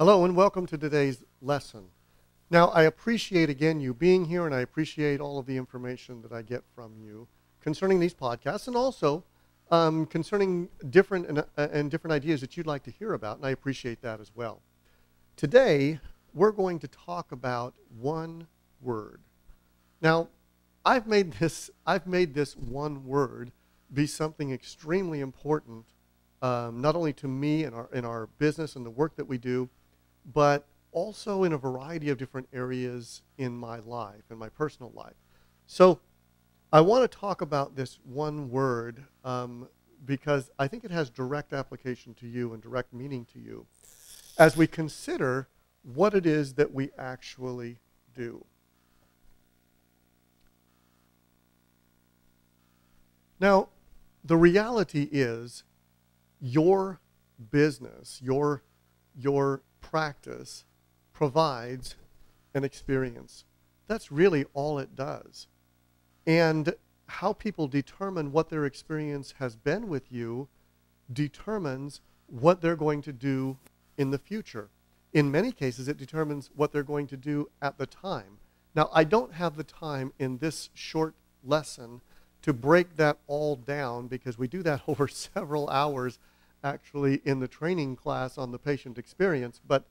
Hello and welcome to today's lesson. Now, I appreciate again you being here, and I appreciate all of the information that I get from you concerning these podcasts, and also concerning different ideas that you'd like to hear about, and I appreciate that as well. Today, we're going to talk about one word. Now, I've made this one word be something extremely important, not only to me in our business and the work that we do, but also in a variety of different areas in my life, in my personal life. So I want to talk about this one word because I think it has direct application to you and direct meaning to you as we consider what it is that we actually do. Now, the reality is your business, your practice provides an experience. That's really all it does. And how people determine what their experience has been with you determines what they're going to do in the future. In many cases, it determines what they're going to do at the time. Now, I don't have the time in this short lesson to break that all down because we do that over several hours actually in the training class on the patient experience, but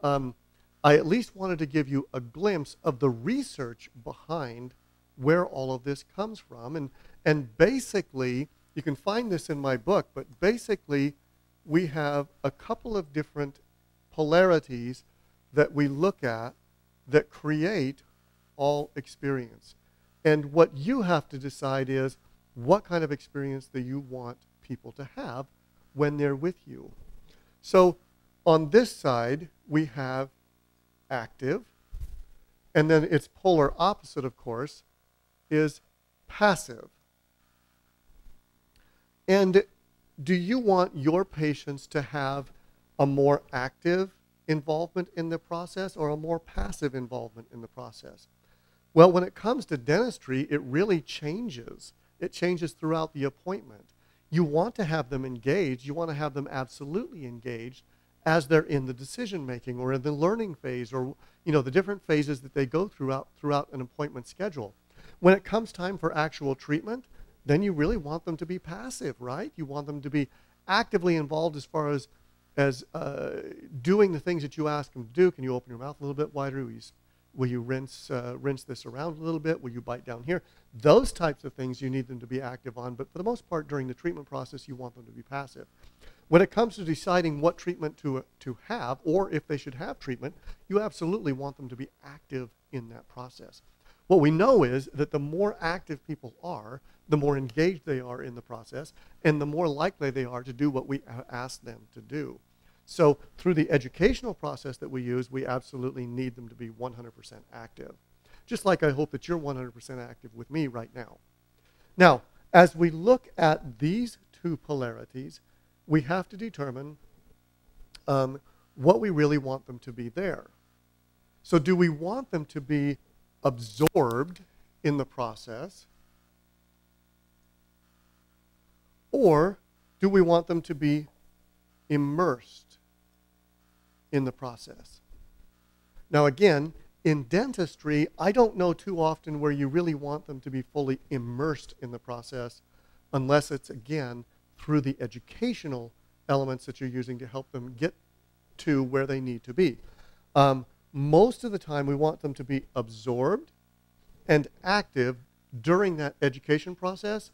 I at least wanted to give you a glimpse of the research behind where all of this comes from. And basically, you can find this in my book, but basically we have a couple of different polarities that we look at that create all experience. And what you have to decide is what kind of experience do you want people to have when they're with you. So on this side, we have active, and then its polar opposite, of course, is passive. And do you want your patients to have a more active involvement in the process or a more passive involvement in the process? Well, when it comes to dentistry, it really changes. It changes throughout the appointment. You want to have them engaged. You want to have them absolutely engaged as they're in the decision-making or in the learning phase or, the different phases that they go throughout an appointment schedule. When it comes time for actual treatment, then you really want them to be passive, right? You want them to be actively involved as far as doing the things that you ask them to do. Can you open your mouth a little bit wider? Will you rinse this around a little bit? Will you bite down here? Those types of things you need them to be active on, but for the most part during the treatment process, you want them to be passive. When it comes to deciding what treatment to have, or if they should have treatment, you absolutely want them to be active in that process. What we know is that the more active people are, the more engaged they are in the process, and the more likely they are to do what we ask them to do. So through the educational process that we use, we absolutely need them to be 100% active. Just like I hope that you're 100% active with me right now. Now, as we look at these two polarities, we have to determine what we really want them to be there. So do we want them to be absorbed in the process, or do we want them to be immersed in the process? Now again, in dentistry, I don't know too often where you really want them to be fully immersed in the process unless it's, again, through the educational elements that you're using to help them get to where they need to be. Most of the time, we want them to be absorbed and active during that education process,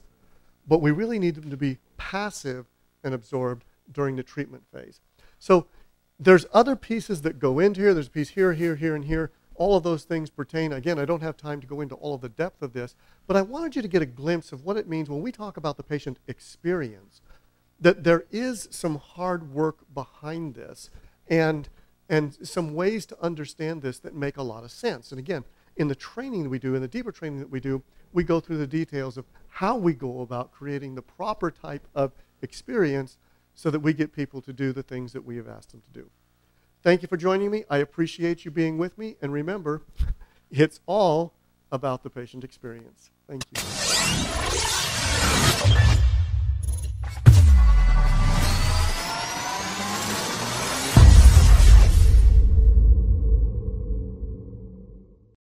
but we really need them to be passive and absorbed during the treatment phase. So there's other pieces that go into here. There's a piece here, here, here, and here. All of those things pertain. Again, I don't have time to go into all of the depth of this, but I wanted you to get a glimpse of what it means when we talk about the patient experience, that there is some hard work behind this and some ways to understand this that make a lot of sense. And again, in the training that we do, in the deeper training that we do, we go through the details of how we go about creating the proper type of experience so that we get people to do the things that we have asked them to do. Thank you for joining me. I appreciate you being with me. And remember, it's all about the patient experience. Thank you.